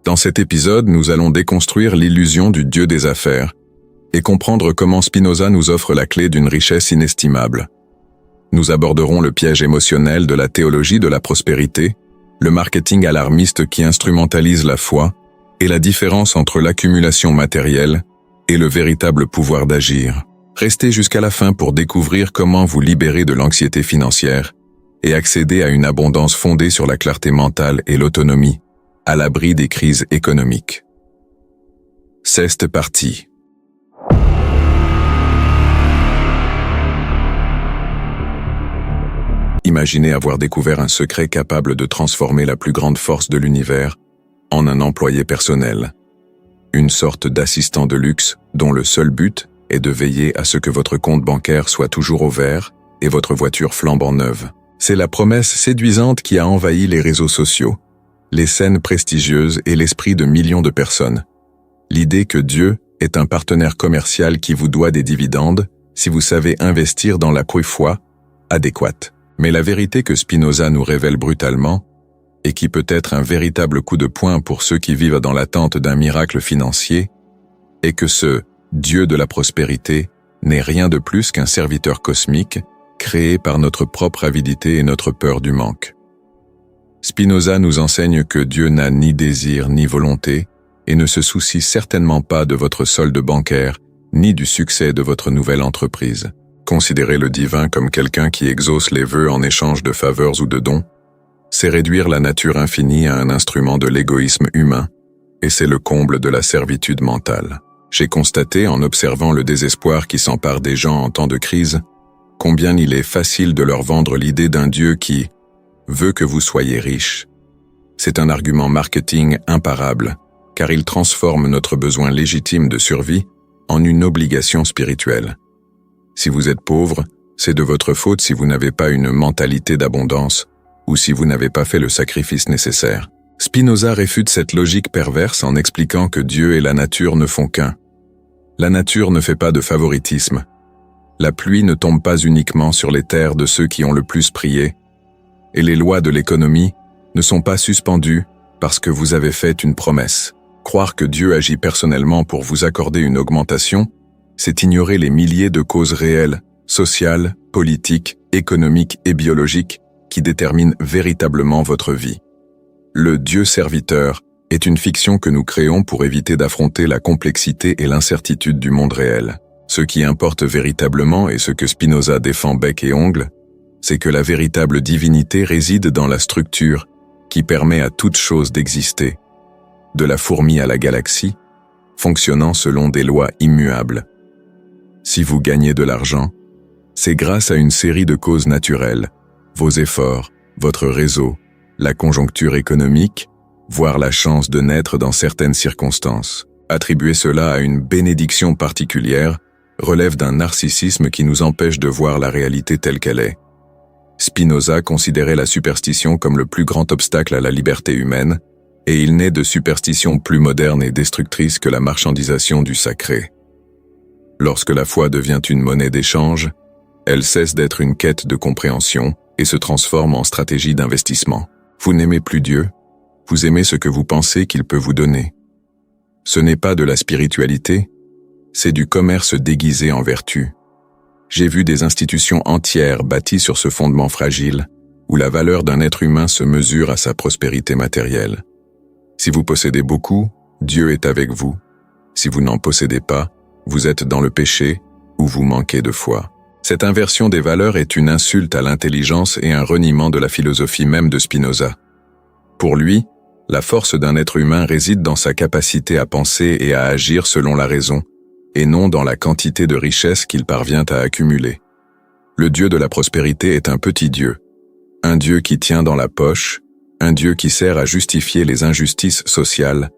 Dans cet épisode, nous allons déconstruire l'illusion du Dieu des affaires et comprendre comment Spinoza nous offre la clé d'une richesse inestimable. Nous aborderons le piège émotionnel de la théologie de la prospérité, le marketing alarmiste qui instrumentalise la foi et la différence entre l'accumulation matérielle et le véritable pouvoir d'agir. Restez jusqu'à la fin pour découvrir comment vous libérer de l'anxiété financière et accéder à une abondance fondée sur la clarté mentale et l'autonomie, à l'abri des crises économiques. Sexte partie. Imaginez avoir découvert un secret capable de transformer la plus grande force de l'univers en un employé personnel. Une sorte d'assistant de luxe dont le seul but est de veiller à ce que votre compte bancaire soit toujours au vert et votre voiture flambant neuve. C'est la promesse séduisante qui a envahi les réseaux sociaux, les scènes prestigieuses et l'esprit de millions de personnes. L'idée que Dieu est un partenaire commercial qui vous doit des dividendes si vous savez investir dans la foi adéquate. Mais la vérité que Spinoza nous révèle brutalement, et qui peut être un véritable coup de poing pour ceux qui vivent dans l'attente d'un miracle financier, est que ce Dieu de la prospérité n'est rien de plus qu'un serviteur cosmique créé par notre propre avidité et notre peur du manque. Spinoza nous enseigne que Dieu n'a ni désir ni volonté et ne se soucie certainement pas de votre solde bancaire ni du succès de votre nouvelle entreprise. Considérer le divin comme quelqu'un qui exauce les vœux en échange de faveurs ou de dons, c'est réduire la nature infinie à un instrument de l'égoïsme humain, et c'est le comble de la servitude mentale. J'ai constaté, en observant le désespoir qui s'empare des gens en temps de crise, combien il est facile de leur vendre l'idée d'un Dieu qui veut que vous soyez riche. C'est un argument marketing imparable, car il transforme notre besoin légitime de survie en une obligation spirituelle. Si vous êtes pauvre, c'est de votre faute si vous n'avez pas une mentalité d'abondance ou si vous n'avez pas fait le sacrifice nécessaire. Spinoza réfute cette logique perverse en expliquant que Dieu et la nature ne font qu'un. La nature ne fait pas de favoritisme. La pluie ne tombe pas uniquement sur les terres de ceux qui ont le plus prié, et les lois de l'économie ne sont pas suspendues parce que vous avez fait une promesse. Croire que Dieu agit personnellement pour vous accorder une augmentation, c'est ignorer les milliers de causes réelles, sociales, politiques, économiques et biologiques qui déterminent véritablement votre vie. Le Dieu serviteur est une fiction que nous créons pour éviter d'affronter la complexité et l'incertitude du monde réel. Ce qui importe véritablement et ce que Spinoza défend bec et ongle, c'est que la véritable divinité réside dans la structure qui permet à toute chose d'exister, de la fourmi à la galaxie, fonctionnant selon des lois immuables. Si vous gagnez de l'argent, c'est grâce à une série de causes naturelles, vos efforts, votre réseau, la conjoncture économique, voire la chance de naître dans certaines circonstances. Attribuer cela à une bénédiction particulière relève d'un narcissisme qui nous empêche de voir la réalité telle qu'elle est. Spinoza considérait la superstition comme le plus grand obstacle à la liberté humaine, et il naît de superstitions plus modernes et destructrices que la marchandisation du sacré. Lorsque la foi devient une monnaie d'échange, elle cesse d'être une quête de compréhension et se transforme en stratégie d'investissement. Vous n'aimez plus Dieu, vous aimez ce que vous pensez qu'il peut vous donner. Ce n'est pas de la spiritualité, c'est du commerce déguisé en vertu. J'ai vu des institutions entières bâties sur ce fondement fragile, où la valeur d'un être humain se mesure à sa prospérité matérielle. Si vous possédez beaucoup, Dieu est avec vous. Si vous n'en possédez pas, vous êtes dans le péché ou vous manquez de foi. Cette inversion des valeurs est une insulte à l'intelligence et un reniement de la philosophie même de Spinoza. Pour lui, la force d'un être humain réside dans sa capacité à penser et à agir selon la raison, et non dans la quantité de richesses qu'il parvient à accumuler. Le Dieu de la prospérité est un petit Dieu, un Dieu qui tient dans la poche, un Dieu qui sert à justifier les injustices sociales,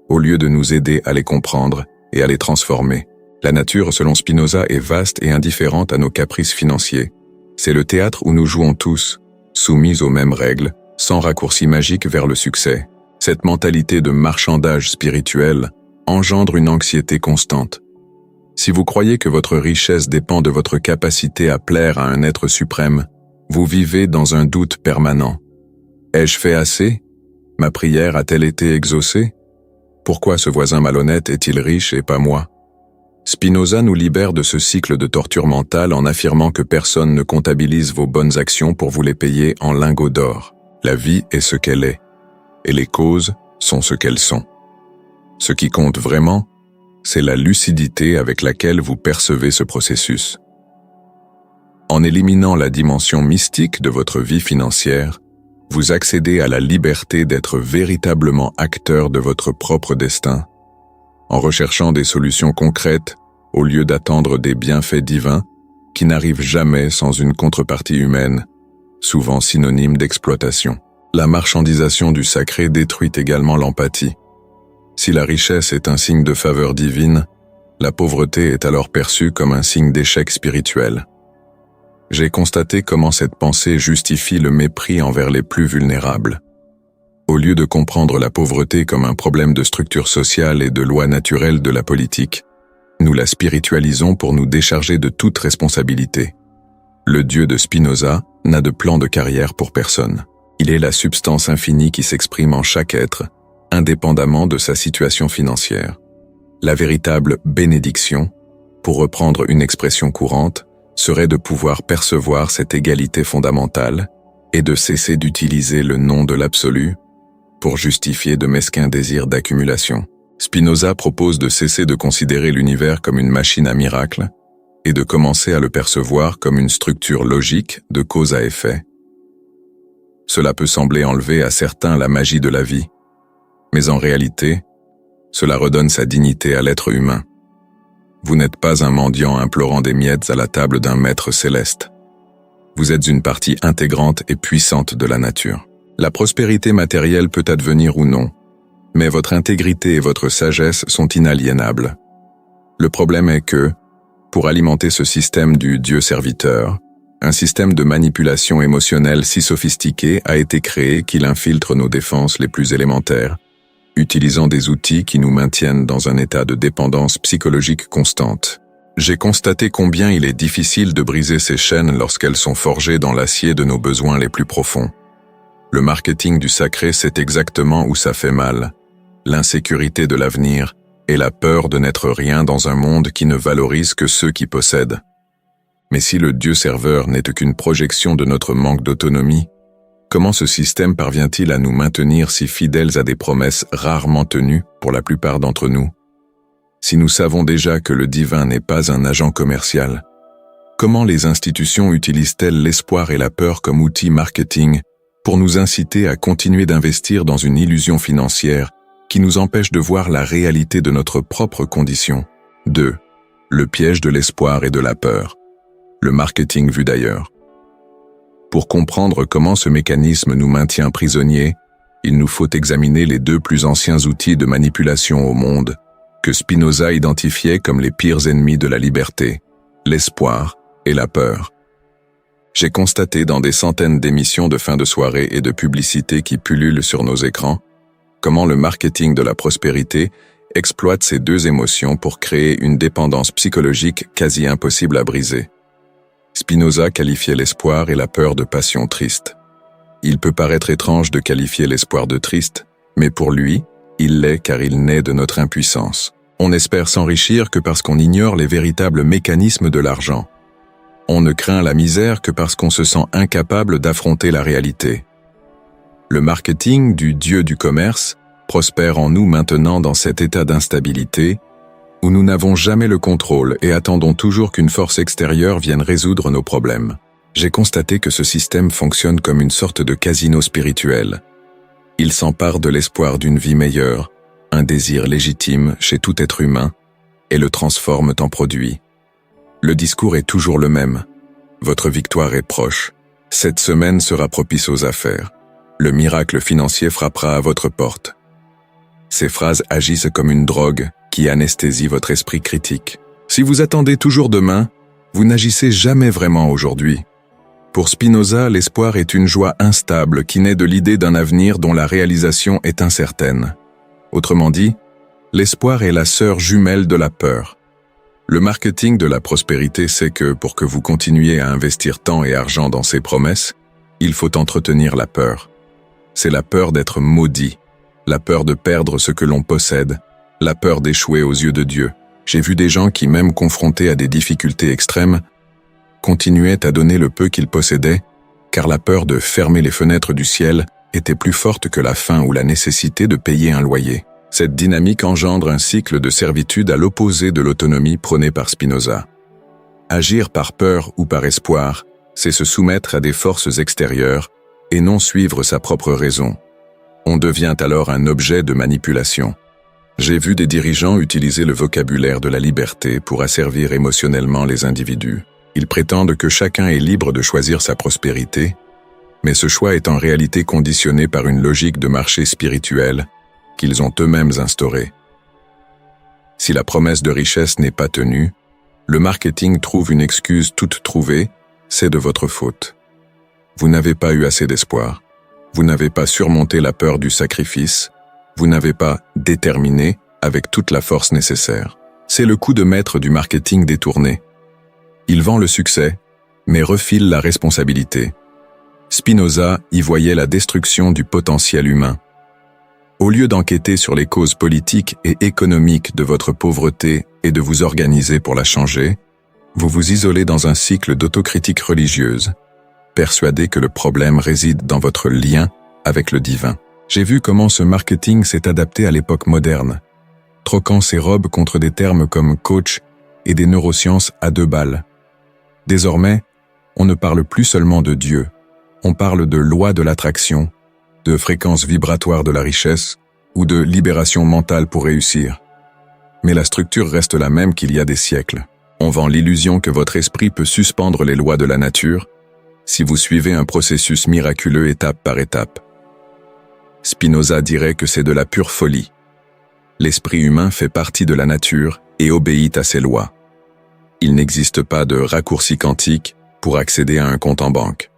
au lieu de nous aider à les comprendre et à les transformer. La nature, selon Spinoza, est vaste et indifférente à nos caprices financiers. C'est le théâtre où nous jouons tous, soumis aux mêmes règles, sans raccourci magique vers le succès. Cette mentalité de marchandage spirituel engendre une anxiété constante. Si vous croyez que votre richesse dépend de votre capacité à plaire à un être suprême, vous vivez dans un doute permanent. Ai-je fait assez? Ma prière a-t-elle été exaucée? Pourquoi ce voisin malhonnête est-il riche et pas moi? Spinoza nous libère de ce cycle de torture mentale en affirmant que personne ne comptabilise vos bonnes actions pour vous les payer en lingots d'or. La vie est ce qu'elle est, et les causes sont ce qu'elles sont. Ce qui compte vraiment, c'est la lucidité avec laquelle vous percevez ce processus. En éliminant la dimension mystique de votre vie financière, vous accédez à la liberté d'être véritablement acteur de votre propre destin, en recherchant des solutions concrètes au lieu d'attendre des bienfaits divins qui n'arrivent jamais sans une contrepartie humaine, souvent synonyme d'exploitation. La marchandisation du sacré détruit également l'empathie. Si la richesse est un signe de faveur divine, la pauvreté est alors perçue comme un signe d'échec spirituel. J'ai constaté comment cette pensée justifie le mépris envers les plus vulnérables. Au lieu de comprendre la pauvreté comme un problème de structure sociale et de loi naturelle de la politique, nous la spiritualisons pour nous décharger de toute responsabilité. Le Dieu de Spinoza n'a de plan de carrière pour personne. Il est la substance infinie qui s'exprime en chaque être, indépendamment de sa situation financière. La véritable bénédiction, pour reprendre une expression courante, serait de pouvoir percevoir cette égalité fondamentale et de cesser d'utiliser le nom de l'absolu pour justifier de mesquins désirs d'accumulation. Spinoza propose de cesser de considérer l'univers comme une machine à miracles et de commencer à le percevoir comme une structure logique de cause à effet. Cela peut sembler enlever à certains la magie de la vie, mais en réalité, cela redonne sa dignité à l'être humain. Vous n'êtes pas un mendiant implorant des miettes à la table d'un maître céleste. Vous êtes une partie intégrante et puissante de la nature. La prospérité matérielle peut advenir ou non, mais votre intégrité et votre sagesse sont inaliénables. Le problème est que, pour alimenter ce système du Dieu serviteur, un système de manipulation émotionnelle si sophistiqué a été créé qu'il infiltre nos défenses les plus élémentaires, utilisant des outils qui nous maintiennent dans un état de dépendance psychologique constante. J'ai constaté combien il est difficile de briser ces chaînes lorsqu'elles sont forgées dans l'acier de nos besoins les plus profonds. Le marketing du sacré sait exactement où ça fait mal, l'insécurité de l'avenir et la peur de n'être rien dans un monde qui ne valorise que ceux qui possèdent. Mais si le Dieu serveur n'est qu'une projection de notre manque d'autonomie, comment ce système parvient-il à nous maintenir si fidèles à des promesses rarement tenues pour la plupart d'entre nous? Si nous savons déjà que le divin n'est pas un agent commercial, comment les institutions utilisent-elles l'espoir et la peur comme outils marketing pour nous inciter à continuer d'investir dans une illusion financière qui nous empêche de voir la réalité de notre propre condition? 2. Le piège de l'espoir et de la peur. Le marketing vu d'ailleurs. Pour comprendre comment ce mécanisme nous maintient prisonniers, il nous faut examiner les deux plus anciens outils de manipulation au monde, que Spinoza identifiait comme les pires ennemis de la liberté, l'espoir et la peur. J'ai constaté dans des centaines d'émissions de fin de soirée et de publicités qui pullulent sur nos écrans, comment le marketing de la prospérité exploite ces deux émotions pour créer une dépendance psychologique quasi impossible à briser. Spinoza qualifiait l'espoir et la peur de passions tristes. Il peut paraître étrange de qualifier l'espoir de triste, mais pour lui, il l'est car il naît de notre impuissance. On espère s'enrichir que parce qu'on ignore les véritables mécanismes de l'argent. On ne craint la misère que parce qu'on se sent incapable d'affronter la réalité. Le marketing du Dieu du commerce prospère en nous maintenant dans cet état d'instabilité où nous n'avons jamais le contrôle et attendons toujours qu'une force extérieure vienne résoudre nos problèmes. J'ai constaté que ce système fonctionne comme une sorte de casino spirituel. Il s'empare de l'espoir d'une vie meilleure, un désir légitime chez tout être humain, et le transforme en produit. Le discours est toujours le même. Votre victoire est proche. Cette semaine sera propice aux affaires. Le miracle financier frappera à votre porte. Ces phrases agissent comme une drogue qui anesthésie votre esprit critique. Si vous attendez toujours demain, vous n'agissez jamais vraiment aujourd'hui. Pour Spinoza, l'espoir est une joie instable qui naît de l'idée d'un avenir dont la réalisation est incertaine. Autrement dit, l'espoir est la sœur jumelle de la peur. Le marketing de la prospérité sait que pour que vous continuiez à investir temps et argent dans ces promesses, il faut entretenir la peur. C'est la peur d'être maudit, la peur de perdre ce que l'on possède, la peur d'échouer aux yeux de Dieu. J'ai vu des gens qui, même confrontés à des difficultés extrêmes, continuaient à donner le peu qu'ils possédaient, car la peur de fermer les fenêtres du ciel était plus forte que la faim ou la nécessité de payer un loyer. Cette dynamique engendre un cycle de servitude à l'opposé de l'autonomie prônée par Spinoza. Agir par peur ou par espoir, c'est se soumettre à des forces extérieures et non suivre sa propre raison. On devient alors un objet de manipulation. J'ai vu des dirigeants utiliser le vocabulaire de la liberté pour asservir émotionnellement les individus. Ils prétendent que chacun est libre de choisir sa prospérité, mais ce choix est en réalité conditionné par une logique de marché spirituel qu'ils ont eux-mêmes instaurée. Si la promesse de richesse n'est pas tenue, le marketing trouve une excuse toute trouvée, c'est de votre faute. Vous n'avez pas eu assez d'espoir, vous n'avez pas surmonté la peur du sacrifice, vous n'avez pas déterminé avec toute la force nécessaire. C'est le coup de maître du marketing détourné. Il vend le succès, mais refile la responsabilité. Spinoza y voyait la destruction du potentiel humain. Au lieu d'enquêter sur les causes politiques et économiques de votre pauvreté et de vous organiser pour la changer, vous vous isolez dans un cycle d'autocritique religieuse, persuadé que le problème réside dans votre lien avec le divin. J'ai vu comment ce marketing s'est adapté à l'époque moderne, troquant ses robes contre des termes comme coach et des neurosciences à 2 balles. Désormais, on ne parle plus seulement de Dieu, on parle de loi de l'attraction, de fréquence vibratoire de la richesse ou de libération mentale pour réussir. Mais la structure reste la même qu'il y a des siècles. On vend l'illusion que votre esprit peut suspendre les lois de la nature si vous suivez un processus miraculeux étape par étape. Spinoza dirait que c'est de la pure folie. L'esprit humain fait partie de la nature et obéit à ses lois. Il n'existe pas de raccourci quantique pour accéder à un compte en banque.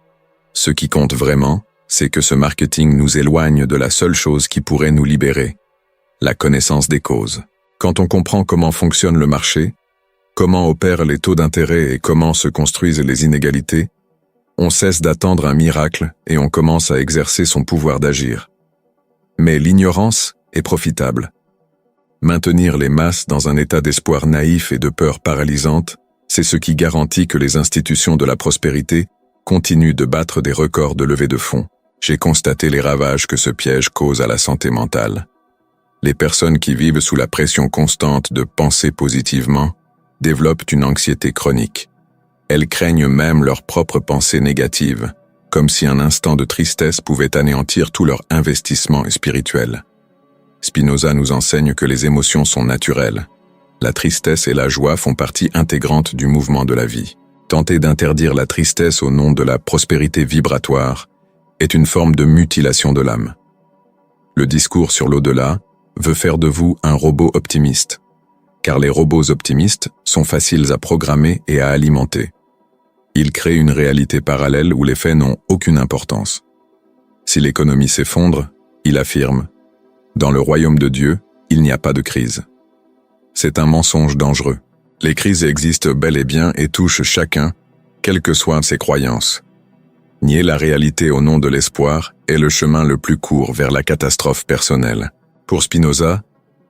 Ce qui compte vraiment, c'est que ce marketing nous éloigne de la seule chose qui pourrait nous libérer, la connaissance des causes. Quand on comprend comment fonctionne le marché, comment opèrent les taux d'intérêt et comment se construisent les inégalités, on cesse d'attendre un miracle et on commence à exercer son pouvoir d'agir. Mais l'ignorance est profitable. Maintenir les masses dans un état d'espoir naïf et de peur paralysante, c'est ce qui garantit que les institutions de la prospérité continuent de battre des records de levée de fonds. J'ai constaté les ravages que ce piège cause à la santé mentale. Les personnes qui vivent sous la pression constante de penser positivement développent une anxiété chronique. Elles craignent même leurs propres pensées négatives, comme si un instant de tristesse pouvait anéantir tout leur investissement spirituel. Spinoza nous enseigne que les émotions sont naturelles. La tristesse et la joie font partie intégrante du mouvement de la vie. Tenter d'interdire la tristesse au nom de la prospérité vibratoire est une forme de mutilation de l'âme. Le discours sur l'au-delà veut faire de vous un robot optimiste, car les robots optimistes sont faciles à programmer et à alimenter. Ils créent une réalité parallèle où les faits n'ont aucune importance. Si l'économie s'effondre, il affirme « Dans le royaume de Dieu, il n'y a pas de crise ». C'est un mensonge dangereux. Les crises existent bel et bien et touchent chacun, quelles que soient ses croyances. Nier la réalité au nom de l'espoir est le chemin le plus court vers la catastrophe personnelle. Pour Spinoza,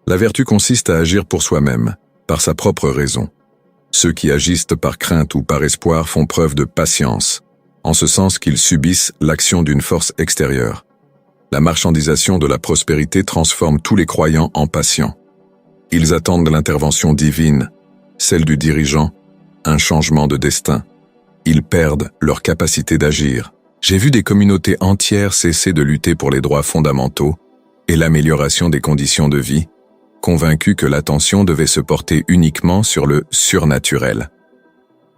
la vertu consiste à agir pour soi-même, par sa propre raison. Ceux qui agissent par crainte ou par espoir font preuve de patience, en ce sens qu'ils subissent l'action d'une force extérieure. La marchandisation de la prospérité transforme tous les croyants en patients. Ils attendent l'intervention divine, celle du dirigeant, un changement de destin. Ils perdent leur capacité d'agir. J'ai vu des communautés entières cesser de lutter pour les droits fondamentaux et l'amélioration des conditions de vie, convaincus que l'attention devait se porter uniquement sur le surnaturel.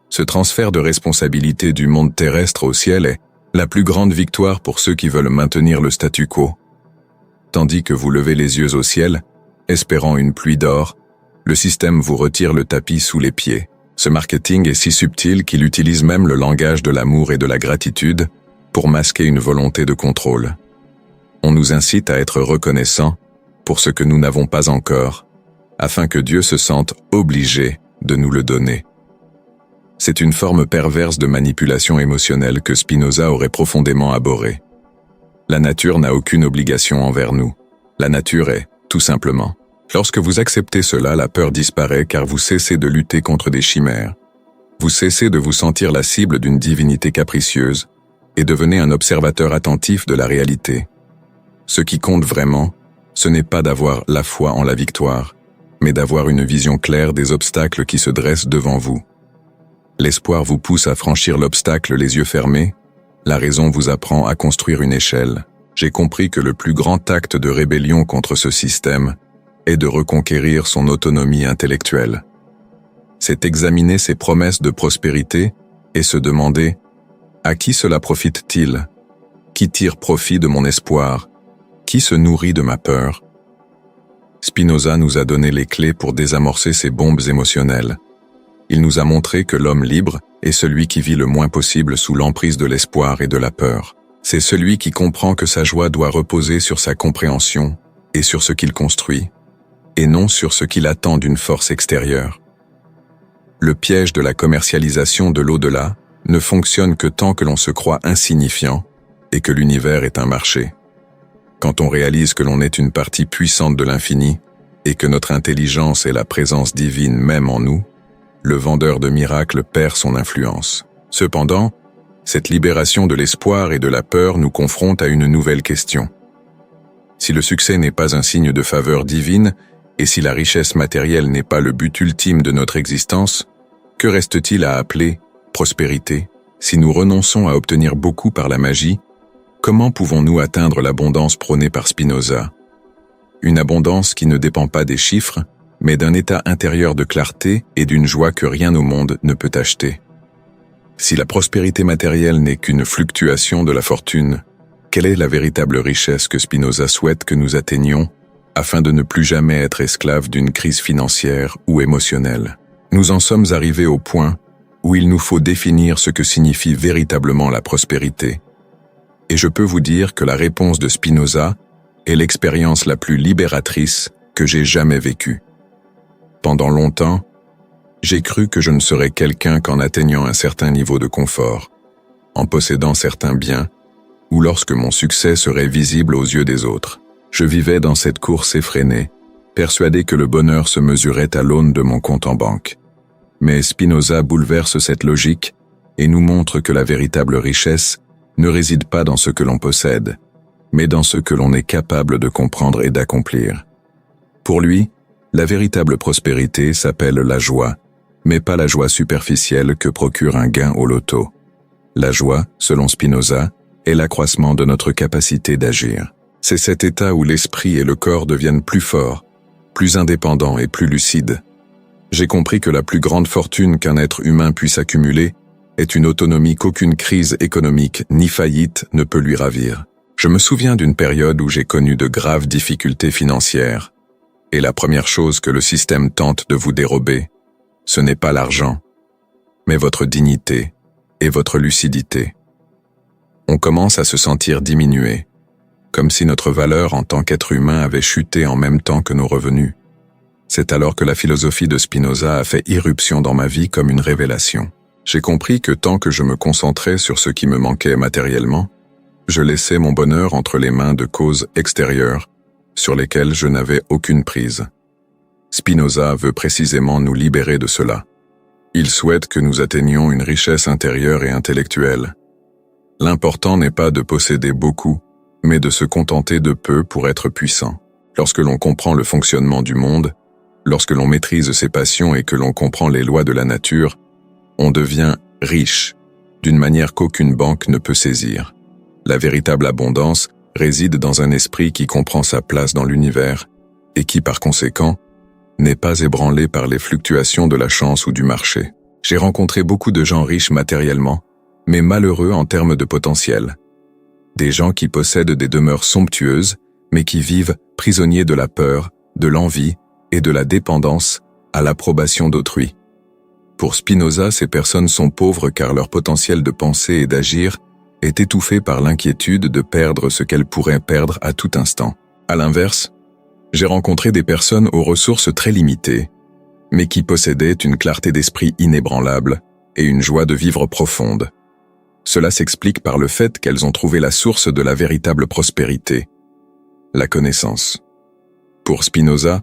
Ce transfert de responsabilité du monde terrestre au ciel est la plus grande victoire pour ceux qui veulent maintenir le statu quo. Tandis que vous levez les yeux au ciel, espérant une pluie d'or, le système vous retire le tapis sous les pieds. Ce marketing est si subtil qu'il utilise même le langage de l'amour et de la gratitude pour masquer une volonté de contrôle. On nous incite à être reconnaissants pour ce que nous n'avons pas encore, afin que Dieu se sente obligé de nous le donner. C'est une forme perverse de manipulation émotionnelle que Spinoza aurait profondément abhorrée. La nature n'a aucune obligation envers nous. La nature est, tout simplement. Lorsque vous acceptez cela, la peur disparaît car vous cessez de lutter contre des chimères. Vous cessez de vous sentir la cible d'une divinité capricieuse et devenez un observateur attentif de la réalité. Ce qui compte vraiment, ce n'est pas d'avoir la foi en la victoire, mais d'avoir une vision claire des obstacles qui se dressent devant vous. L'espoir vous pousse à franchir l'obstacle les yeux fermés, la raison vous apprend à construire une échelle. J'ai compris que le plus grand acte de rébellion contre ce système est de reconquérir son autonomie intellectuelle. C'est examiner ses promesses de prospérité et se demander « À qui cela profite-t-il ? Qui tire profit de mon espoir ? Qui se nourrit de ma peur ?» Spinoza nous a donné les clés pour désamorcer ces bombes émotionnelles. Il nous a montré que l'homme libre est celui qui vit le moins possible sous l'emprise de l'espoir et de la peur. C'est celui qui comprend que sa joie doit reposer sur sa compréhension et sur ce qu'il construit, et non sur ce qu'il attend d'une force extérieure. Le piège de la commercialisation de l'au-delà ne fonctionne que tant que l'on se croit insignifiant et que l'univers est un marché. Quand on réalise que l'on est une partie puissante de l'infini et que notre intelligence est la présence divine même en nous, le vendeur de miracles perd son influence. Cependant, cette libération de l'espoir et de la peur nous confronte à une nouvelle question. Si le succès n'est pas un signe de faveur divine et si la richesse matérielle n'est pas le but ultime de notre existence, que reste-t-il à appeler prospérité? Si nous renonçons à obtenir beaucoup par la magie, comment pouvons-nous atteindre l'abondance prônée par Spinoza? Une abondance qui ne dépend pas des chiffres, mais d'un état intérieur de clarté et d'une joie que rien au monde ne peut acheter. Si la prospérité matérielle n'est qu'une fluctuation de la fortune, quelle est la véritable richesse que Spinoza souhaite que nous atteignions afin de ne plus jamais être esclaves d'une crise financière ou émotionnelle? Nous en sommes arrivés au point où il nous faut définir ce que signifie véritablement la prospérité. Et je peux vous dire que la réponse de Spinoza est l'expérience la plus libératrice que j'ai jamais vécue. Pendant longtemps, j'ai cru que je ne serais quelqu'un qu'en atteignant un certain niveau de confort, en possédant certains biens, ou lorsque mon succès serait visible aux yeux des autres. Je vivais dans cette course effrénée, persuadé que le bonheur se mesurait à l'aune de mon compte en banque. Mais Spinoza bouleverse cette logique et nous montre que la véritable richesse ne réside pas dans ce que l'on possède, mais dans ce que l'on est capable de comprendre et d'accomplir. Pour lui, la véritable prospérité s'appelle la joie, mais pas la joie superficielle que procure un gain au loto. La joie, selon Spinoza, est l'accroissement de notre capacité d'agir. C'est cet état où l'esprit et le corps deviennent plus forts, plus indépendants et plus lucides. J'ai compris que la plus grande fortune qu'un être humain puisse accumuler est une autonomie qu'aucune crise économique ni faillite ne peut lui ravir. Je me souviens d'une période où j'ai connu de graves difficultés financières, et la première chose que le système tente de vous dérober, ce n'est pas l'argent, mais votre dignité et votre lucidité. On commence à se sentir diminué, comme si notre valeur en tant qu'être humain avait chuté en même temps que nos revenus. C'est alors que la philosophie de Spinoza a fait irruption dans ma vie comme une révélation. J'ai compris que tant que je me concentrais sur ce qui me manquait matériellement, je laissais mon bonheur entre les mains de causes extérieures sur lesquelles je n'avais aucune prise. Spinoza veut précisément nous libérer de cela. Il souhaite que nous atteignions une richesse intérieure et intellectuelle. L'important n'est pas de posséder beaucoup, mais de se contenter de peu pour être puissant. Lorsque l'on comprend le fonctionnement du monde, lorsque l'on maîtrise ses passions et que l'on comprend les lois de la nature, on devient riche, d'une manière qu'aucune banque ne peut saisir. La véritable abondance réside dans un esprit qui comprend sa place dans l'univers et qui, par conséquent, n'est pas ébranlé par les fluctuations de la chance ou du marché. J'ai rencontré beaucoup de gens riches matériellement, mais malheureux en termes de potentiel. Des gens qui possèdent des demeures somptueuses, mais qui vivent prisonniers de la peur, de l'envie et de la dépendance à l'approbation d'autrui. Pour Spinoza, ces personnes sont pauvres car leur potentiel de penser et d'agir est étouffé par l'inquiétude de perdre ce qu'elles pourraient perdre à tout instant. À l'inverse, j'ai rencontré des personnes aux ressources très limitées, mais qui possédaient une clarté d'esprit inébranlable et une joie de vivre profonde. Cela s'explique par le fait qu'elles ont trouvé la source de la véritable prospérité, la connaissance. Pour Spinoza,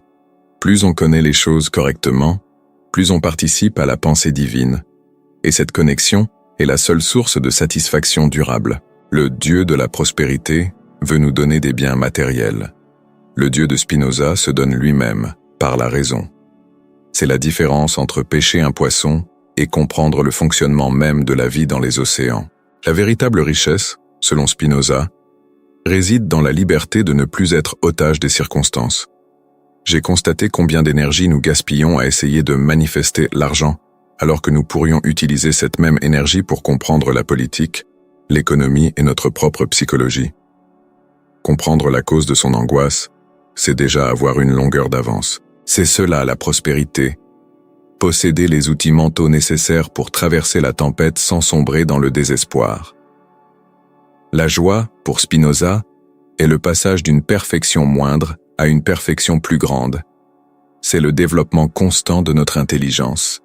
plus on connaît les choses correctement, plus on participe à la pensée divine. Et cette connexion est la seule source de satisfaction durable. Le Dieu de la prospérité veut nous donner des biens matériels. Le Dieu de Spinoza se donne lui-même par la raison. C'est la différence entre pêcher un poisson et comprendre le fonctionnement même de la vie dans les océans. La véritable richesse, selon Spinoza, réside dans la liberté de ne plus être otage des circonstances. J'ai constaté combien d'énergie nous gaspillons à essayer de manifester l'argent, alors que nous pourrions utiliser cette même énergie pour comprendre la politique, l'économie et notre propre psychologie. Comprendre la cause de son angoisse, c'est déjà avoir une longueur d'avance. C'est cela la prospérité. Posséder les outils mentaux nécessaires pour traverser la tempête sans sombrer dans le désespoir. La joie, pour Spinoza, est le passage d'une perfection moindre à une perfection plus grande. C'est le développement constant de notre intelligence.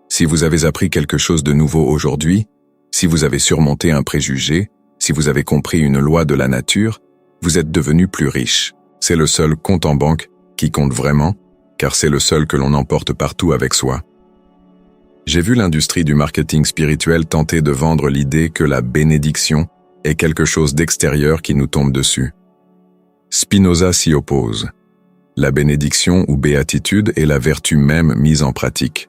Si vous avez appris quelque chose de nouveau aujourd'hui, si vous avez surmonté un préjugé, si vous avez compris une loi de la nature, vous êtes devenu plus riche. C'est le seul compte en banque qui compte vraiment, car c'est le seul que l'on emporte partout avec soi. J'ai vu l'industrie du marketing spirituel tenter de vendre l'idée que la bénédiction est quelque chose d'extérieur qui nous tombe dessus. Spinoza s'y oppose. La bénédiction ou béatitude est la vertu même mise en pratique.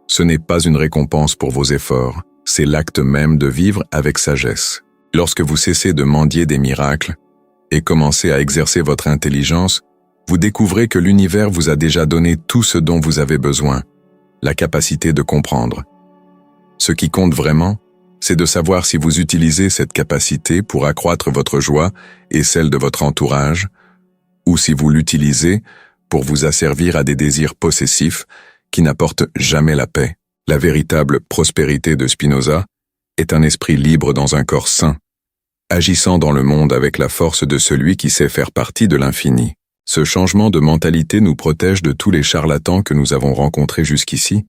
Ce n'est pas une récompense pour vos efforts, c'est l'acte même de vivre avec sagesse. Lorsque vous cessez de mendier des miracles et commencez à exercer votre intelligence, vous découvrez que l'univers vous a déjà donné tout ce dont vous avez besoin, la capacité de comprendre. Ce qui compte vraiment, c'est de savoir si vous utilisez cette capacité pour accroître votre joie et celle de votre entourage, ou si vous l'utilisez pour vous asservir à des désirs possessifs qui n'apportent jamais la paix. La véritable prospérité de Spinoza est un esprit libre dans un corps sain, agissant dans le monde avec la force de celui qui sait faire partie de l'infini. Ce changement de mentalité nous protège de tous les charlatans que nous avons rencontrés jusqu'ici.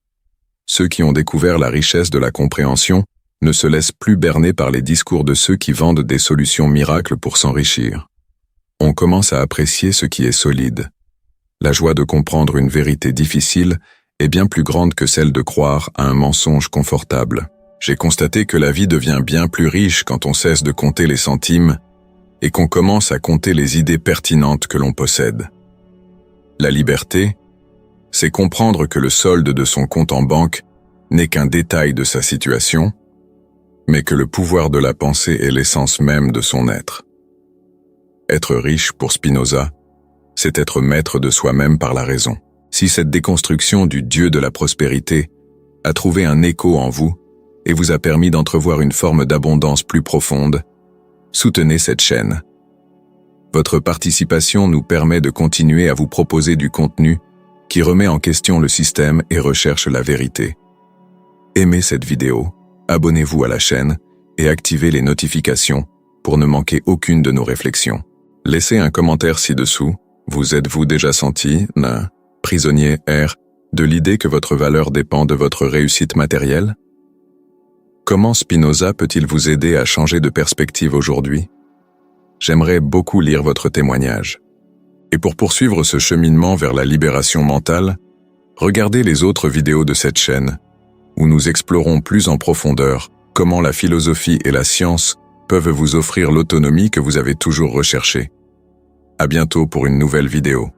Ceux qui ont découvert la richesse de la compréhension ne se laissent plus berner par les discours de ceux qui vendent des solutions miracles pour s'enrichir. On commence à apprécier ce qui est solide. La joie de comprendre une vérité difficile est bien plus grande que celle de croire à un mensonge confortable. J'ai constaté que la vie devient bien plus riche quand on cesse de compter les centimes et qu'on commence à compter les idées pertinentes que l'on possède. La liberté, c'est comprendre que le solde de son compte en banque n'est qu'un détail de sa situation, mais que le pouvoir de la pensée est l'essence même de son être. Être riche, pour Spinoza, c'est être maître de soi-même par la raison. Si cette déconstruction du Dieu de la prospérité a trouvé un écho en vous et vous a permis d'entrevoir une forme d'abondance plus profonde, soutenez cette chaîne. Votre participation nous permet de continuer à vous proposer du contenu qui remet en question le système et recherche la vérité. Aimez cette vidéo, abonnez-vous à la chaîne et activez les notifications pour ne manquer aucune de nos réflexions. Laissez un commentaire ci-dessous. Vous êtes-vous déjà senti, prisonnier de l'idée que votre valeur dépend de votre réussite matérielle? Comment Spinoza peut-il vous aider à changer de perspective aujourd'hui? J'aimerais beaucoup lire votre témoignage. Et pour poursuivre ce cheminement vers la libération mentale, regardez les autres vidéos de cette chaîne, où nous explorons plus en profondeur comment la philosophie et la science peuvent vous offrir l'autonomie que vous avez toujours recherchée. À bientôt pour une nouvelle vidéo.